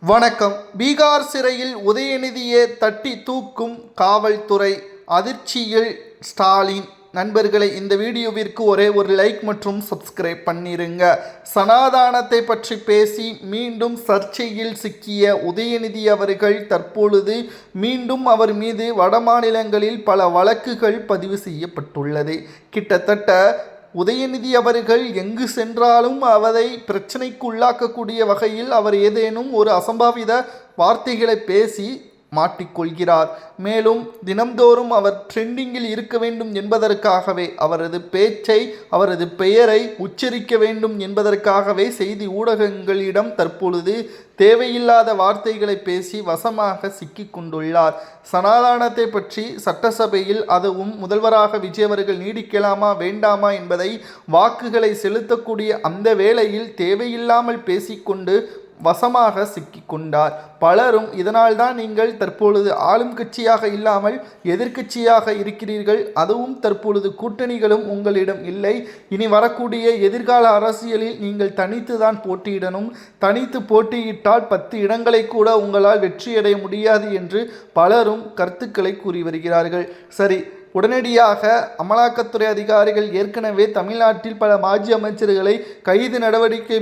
வணக்கம். பீகார் சிறையில் உதயநிதியை தட்டி தூக்கும் காவல்துறை, அதிர்ச்சியில் ஸ்டாலின். நண்பர்களை, இந்த வீடியோவிற்கு ஒரே ஒரு லைக் மற்றும் சப்ஸ்கிரைப் பண்ணிருங்க. சனாதானத்தை பற்றி பேசி மீண்டும் சர்ச்சையில் சிக்கிய உதயநிதி அவர்கள் தற்பொழுது மீண்டும் அவர் மீது வடமாநிலங்களில் பல வழக்குகள் பதிவு செய்யப்பட்டுள்ளது. கிட்டத்தட்ட உதயநிதி அவர்கள் எங்கு சென்றாலும் அவரை பிரச்சனைக்கு உள்ளாக்கக்கூடிய வகையில் அவர் ஏதேனும் ஒரு அசம்பாவித வார்த்தைகளை பேசி மாட்டிக்கொள்கிறார். மேலும் தினம்தோறும் அவர் ட்ரெண்டிங்கில் இருக்க வேண்டும் என்பதற்காகவே, அவரது பேச்சை, அவரது பெயரை உச்சரிக்க வேண்டும் என்பதற்காகவே செய்தி ஊடகங்களிடம் தற்பொழுது தேவையில்லாத வார்த்தைகளை பேசி வசமாக சிக்கிக் கொண்டுள்ளார். சனாதானத்தை பற்றி சட்டசபையில், அதுவும் முதல்வராக விஜய் அவர்கள் நீடிக்கலாமா வேண்டாமா என்பதை வாக்குகளை செலுத்தக்கூடிய அந்த வேளையில் தேவையில்லாமல் பேசிக்கொண்டு வசமாக சிக்கிக்கொண்டார். பலரும் இதனால்தான் நீங்கள் தற்பொழுது ஆளும் கட்சியாக இல்லாமல் எதிர்க்கட்சியாக இருக்கிறீர்கள், அதுவும் தற்பொழுது கூட்டணிகளும் உங்களிடம் இல்லை, இனி வரக்கூடிய எதிர்கால அரசியலில் நீங்கள் தனித்து தான் போட்டியிடணும், தனித்து போட்டியிட்டால் 10 இடங்களை கூட உங்களால் வெற்றியடைய முடியாது என்று பலரும் கருத்துக்களை கூறி வருகிறார்கள். சரி, உடனடியாக அமலாக்கத்துறை அதிகாரிகள் ஏற்கனவே தமிழ்நாட்டில் பல மாஜி அமைச்சர்களை கைது நடவடிக்கை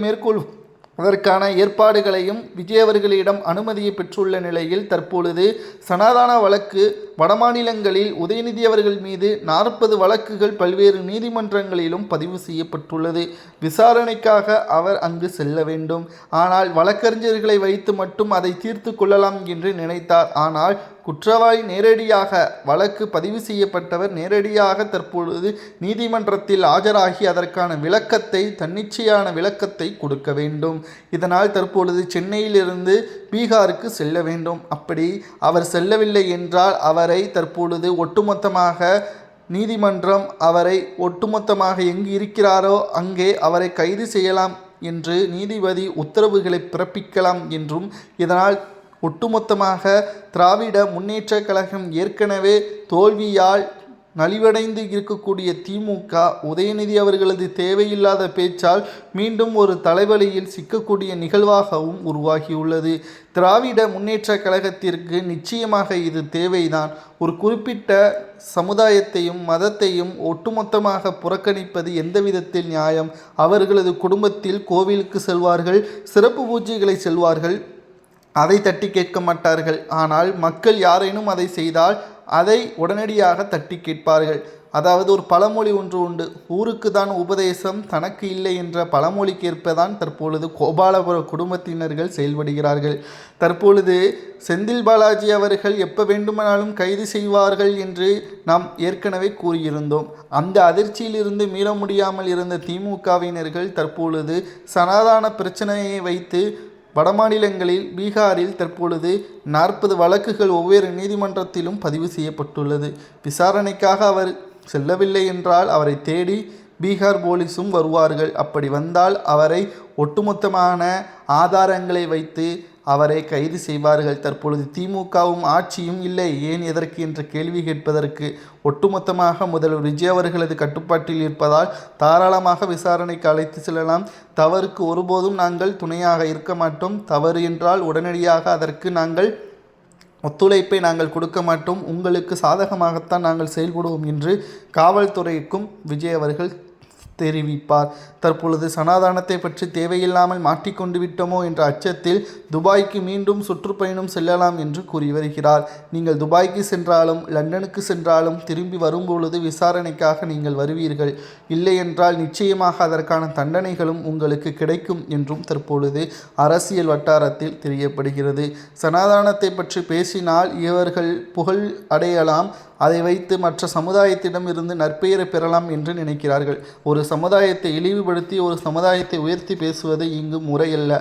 அதற்கான ஏற்பாடுகளையும் விஜய் அவர்களிடம் அனுமதியை பெற்றுள்ள நிலையில் தற்பொழுது சனாதான வழக்கு வடமாநிலங்களில் உதயநிதி அவர்கள் மீது 40 வழக்குகள் பல்வேறு நீதிமன்றங்களிலும் பதிவு செய்யப்பட்டுள்ளது. விசாரணைக்காக அவர் அங்கு செல்ல வேண்டும். ஆனால் வழக்கறிஞர்களை வைத்து மட்டும் அதை தீர்த்து கொள்ளலாம் என்று நினைத்தார். ஆனால் குற்றவாளி நேரடியாக, வழக்கு பதிவு செய்யப்பட்டவர் நேரடியாக தற்பொழுது நீதிமன்றத்தில் ஆஜராகி அதற்கான விளக்கத்தை, தன்னிச்சையான விளக்கத்தை கொடுக்க வேண்டும். இதனால் தற்பொழுது சென்னையிலிருந்து பீகாருக்கு செல்ல வேண்டும். அப்படி அவர் செல்லவில்லை என்றால் அவரை தற்பொழுது ஒட்டுமொத்தமாக நீதிமன்றம் அவரை ஒட்டுமொத்தமாக எங்கு இருக்கிறாரோ அங்கே அவரை கைது செய்யலாம் என்று நீதிபதி உத்தரவுகளை பிறப்பிக்கலாம் என்றும், இதனால் ஒட்டுமொத்தமாக திராவிட முன்னேற்ற கழகம் ஏற்கனவே தோல்வியால் நலிவடைந்து இருக்கக்கூடிய திமுக உதயநிதி அவர்களது தேவையில்லாத பேச்சால் மீண்டும் ஒரு தலைவலியில் சிக்கக்கூடிய நிகழ்வாகவும் உருவாகியுள்ளது. திராவிட முன்னேற்ற கழகத்திற்கு நிச்சயமாக இது தேவைதான். ஒரு குறிப்பிட்ட சமுதாயத்தையும் மதத்தையும் ஒட்டுமொத்தமாக புறக்கணிப்பது எந்த விதத்தில் நியாயம்? அவர்களது குடும்பத்தில் கோவிலுக்கு செல்வார்கள், சிறப்பு பூஜைகளை செல்வார்கள், அதை தட்டி கேட்க மாட்டார்கள். ஆனால் மக்கள் யாரேனும் அதை செய்தால் அதை உடனடியாக தட்டி கேட்பார்கள். அதாவது ஒரு பழமொழி ஒன்று உண்டு, ஊருக்கு தான் உபதேசம் தனக்கு இல்லை என்ற பழமொழிக்கேற்பதான் தற்பொழுது கோபாலபுர குடும்பத்தினர்கள் செயல்படுகிறார்கள். தற்பொழுது செந்தில் பாலாஜி அவர்கள் எப்போ வேண்டுமானாலும் கைது செய்வார்கள் என்று நாம் ஏற்கனவே கூறியிருந்தோம். அந்த அதிர்ச்சியிலிருந்து மீள முடியாமல் இருந்த திமுகவினர்கள் தற்பொழுது சனாதான பிரச்சனையை வைத்து வடமாநிலங்களில் பீகாரில் தற்பொழுது 40 வழக்குகள் ஒவ்வொரு நீதிமன்றத்திலும் பதிவு செய்யப்பட்டுள்ளது. விசாரணைக்காக அவர் செல்லவில்லை என்றால் அவரை தேடி பீகார் போலீஸும் வருவார்கள். அப்படி வந்தால் அவரை ஒட்டுமொத்தமான ஆதாரங்களை வைத்து அவரை கைது செய்வார்கள். தற்பொழுது திமுகவும் ஆட்சியும் இல்லை, ஏன் எதற்கு என்ற கேள்வி கேட்பதற்கு ஒட்டுமொத்தமாக முதல்வர் விஜய் அவர்களது கட்டுப்பாட்டில் இருப்பதால் தாராளமாக விசாரணைக்கு அழைத்து செல்லலாம். தவறுக்கு ஒருபோதும் நாங்கள் துணையாக இருக்க மாட்டோம். தவறு என்றால் உடனடியாக அதற்கு நாங்கள் ஒத்துழைப்பை நாங்கள் கொடுக்க மாட்டோம், உங்களுக்கு சாதகமாகத்தான் நாங்கள் செயல்படுவோம் என்று காவல்துறைக்கும் விஜய் அவர்கள் தெரிவிப்பார். தற்பொழுது சனாதானத்தை பற்றி தேவையில்லாமல் மாட்டிக்கொண்டு விட்டோமோ என்ற அச்சத்தில் துபாய்க்கு மீண்டும் சுற்றுப்பயணம் செல்லலாம் என்று கூறி வருகிறார். நீங்கள் துபாய்க்கு சென்றாலும் லண்டனுக்கு சென்றாலும் திரும்பி வரும்பொழுது விசாரணைக்காக நீங்கள் வருவீர்கள், இல்லை என்றால் நிச்சயமாக அதற்கான தண்டனைகளும் உங்களுக்கு கிடைக்கும் என்றும் தற்பொழுது அரசியல் வட்டாரத்தில் தெரியப்படுகிறது. சனாதானத்தை பற்றி பேசினால் இவர்கள் புகழ் அடையலாம், அதை வைத்து மற்ற சமுதாயத்திடம் இருந்து நற்பெயரை பெறலாம் என்று நினைக்கிறார்கள். ஒரு சமுதாயத்தை இழிவுபடுத்தி ஒரு சமுதாயத்தை உயர்த்தி பேசுவது இங்கு முறையல்ல.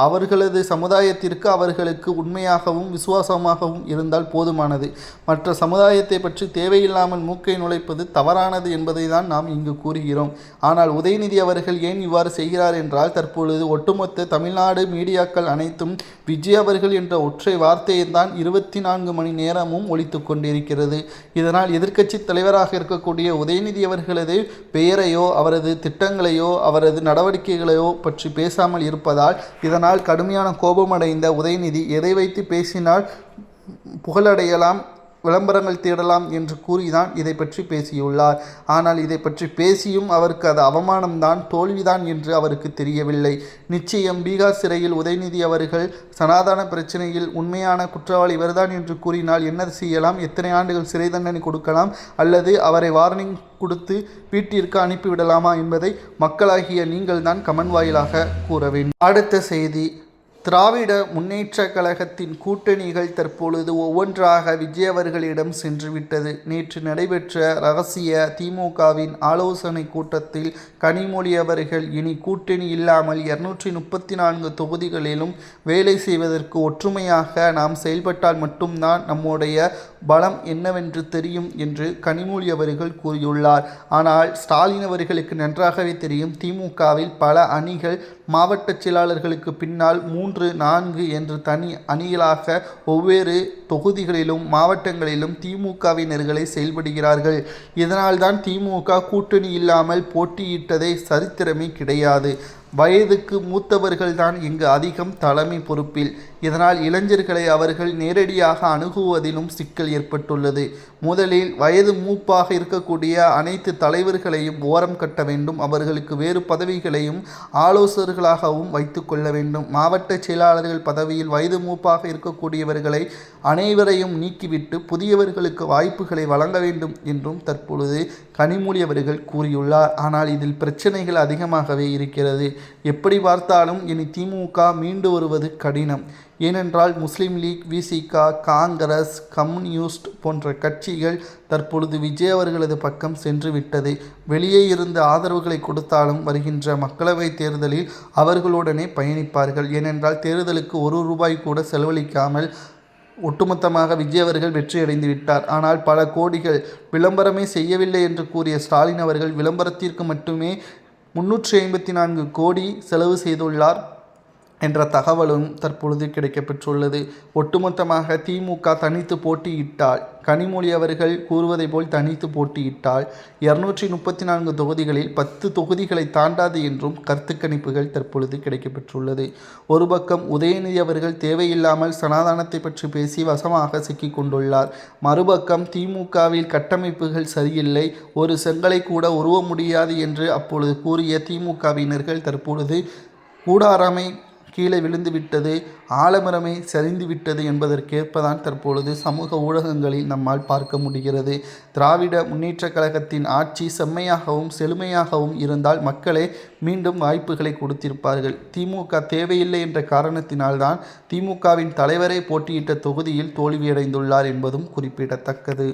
அவர்களது சமுதாயத்திற்கு அவர்களுக்கு உண்மையாகவும் விசுவாசமாகவும் இருந்தால் போதுமானது. மற்ற சமுதாயத்தை பற்றி தேவையில்லாமல் மூக்கை நுழைப்பது தவறானது என்பதை தான் நாம் இங்கு கூறுகிறோம். ஆனால் உதயநிதி அவர்கள் ஏன் இவ்வாறு செய்கிறார் என்றால், தற்பொழுது ஒட்டுமொத்த தமிழ்நாடு மீடியாக்கள் அனைத்தும் விஜய் அவர்கள் என்ற ஒற்றை வார்த்தையை தான் 24 மணி நேரமும் ஒலித்து கொண்டிருக்கிறது. இதனால் எதிர்க்கட்சி தலைவராக இருக்கக்கூடிய உதயநிதி அவர்களது பெயரையோ அவரது திட்டங்களையோ அவரது நடவடிக்கைகளையோ பற்றி பேசாமல் இருப்பதால் இதனால் கடுமையான கோபமடைந்த உதயநிதி எதை வைத்து பேசினால் புகழடையலாம், விளம்பரங்கள் தேடலாம் என்று கூறிதான் இதை பற்றி பேசியுள்ளார். ஆனால் இதை பற்றி பேசியும் அவருக்கு அது அவமானம்தான், தோல்விதான் என்று அவருக்கு தெரியவில்லை. நிச்சயம் பீகார் சிறையில் உதயநிதி அவர்கள் சனாதன பிரச்சனையில் உண்மையான குற்றவாளி இவர்தான் என்று கூறினால் என்ன செய்யலாம்? எத்தனை ஆண்டுகள் சிறை தண்டனை கொடுக்கலாம், அல்லது அவரை வார்னிங் கொடுத்து வீட்டிற்கு அனுப்பிவிடலாமா என்பதை மக்களாகிய நீங்கள் தான் கமெண்ட் வாயிலாக கூற வேண்டும். அடுத்த செய்தி, திராவிட முன்னேற்றக் கழகத்தின் கூட்டணிகள் தற்பொழுது ஒவ்வொன்றாக விஜய் அவர்களிடம் சென்றுவிட்டது. நேற்று நடைபெற்ற ரகசிய திமுகவின் ஆலோசனை கூட்டத்தில் கனிமொழி அவர்கள் இனி கூட்டணி இல்லாமல் 234 தொகுதிகளிலும் வேலை செய்வதற்கு ஒற்றுமையாக நாம் செயல்பட்டால் மட்டும்தான் நம்முடைய பலம் என்னவென்று தெரியும் என்று கனிமொழி அவர்கள் கூறியுள்ளார். ஆனால் ஸ்டாலின் அவர்களுக்கு நன்றாகவே தெரியும், திமுகவில் பல அணிகள் மாவட்ட செயலாளர்களுக்கு பின்னால் 3, 4 என்று தனி அணிகளாக ஒவ்வொரு தொகுதிகளிலும் மாவட்டங்களிலும் திமுகவினர்களை செயல்படுகிறார்கள். இதனால்தான் திமுக கூட்டணி இல்லாமல் போட்டியிட்டதே சரித்திரமே கிடையாது. வயதுக்கு மூத்தவர்கள்தான் இங்கு அதிகம் தலைமை பொறுப்பில். இதனால் இளைஞர்களை அவர்கள் நேரடியாக அணுகுவதிலும் சிக்கல் ஏற்பட்டுள்ளது. முதலில் வயது மூப்பாக இருக்கக்கூடிய அனைத்து தலைவர்களையும் ஓரம் கட்ட வேண்டும். அவர்களுக்கு வேறு பதவிகளையும் ஆலோசகர்களாகவும் வைத்து கொள்ள வேண்டும். மாவட்ட செயலாளர்கள் பதவியில் வயது மூப்பாக இருக்கக்கூடியவர்களை அனைவரையும் நீக்கிவிட்டு புதியவர்களுக்கு வாய்ப்புகளை வழங்க வேண்டும் என்றும் தற்பொழுது கனிமொழி அவர்கள் கூறியுள்ளார். ஆனால் இதில் பிரச்சனைகள் அதிகமாகவே இருக்கிறது. எப்படி பார்த்தாலும் இனி திமுக மீண்டு வருவது கடினம். ஏனென்றால் முஸ்லீம் லீக், விசிக, காங்கிரஸ், கம்யூனிஸ்ட் போன்ற கட்சிகள் தற்பொழுது விஜய் அவர்களது பக்கம் சென்றுவிட்டது. வெளியே இருந்து ஆதரவுகளை கொடுத்தாலும் வருகின்ற மக்களவைத் தேர்தலில் அவர்களுடனே பயணிப்பார்கள். ஏனென்றால் தேர்தலுக்கு ₹1 கூட செலவழிக்காமல் ஒட்டுமொத்தமாக விஜய் அவர்கள் வெற்றியடைந்து விட்டார். ஆனால் பல கோடிகள் விளம்பரமே செய்யவில்லை என்று கூறிய ஸ்டாலின் அவர்கள் விளம்பரத்திற்கு மட்டுமே 354 கோடி செலவு செய்துள்ளார் என்ற தகவலும் தற்பொழுது கிடைக்கப்பெற்றுள்ளது. ஒட்டுமொத்தமாக திமுக தனித்து போட்டியிட்டால், கனிமொழி அவர்கள் கூறுவதை போல் தனித்து போட்டியிட்டால் 234 தொகுதிகளில் 10 தொகுதிகளை தாண்டாது என்றும் கருத்து கணிப்புகள் தற்பொழுது கிடைக்கப்பெற்றுள்ளது. ஒரு பக்கம் உதயநிதி அவர்கள் தேவையில்லாமல் சனாதனத்தை பற்றி பேசி வசமாக சிக்கிக் கொண்டுள்ளார். மறுபக்கம் திமுகவில் கட்டமைப்புகள் சரியில்லை, ஒரு செங்கலை கூட உருவ முடியாது என்று அப்பொழுது கூறிய திமுகவினர்கள் தற்பொழுது கூடாரமை கீழே விழுந்துவிட்டது, ஆலமரமே சரிந்து விட்டது என்பதற்கேற்பதான் தற்பொழுது சமூக ஊடகங்களில் நம்மால் பார்க்க முடிகிறது. திராவிட முன்னேற்றக் கழகத்தின் ஆட்சி செம்மையாகவும் செழுமையாகவும் இருந்தால் மக்களே மீண்டும் வாய்ப்புகளை கொடுத்திருப்பார்கள். திமுக தேவையில்லை என்ற காரணத்தினால்தான் திமுகவின் தலைவரை போட்டியிட்ட தொகுதியில் தோல்வியடைந்துள்ளார் என்பதும் குறிப்பிடத்தக்கது.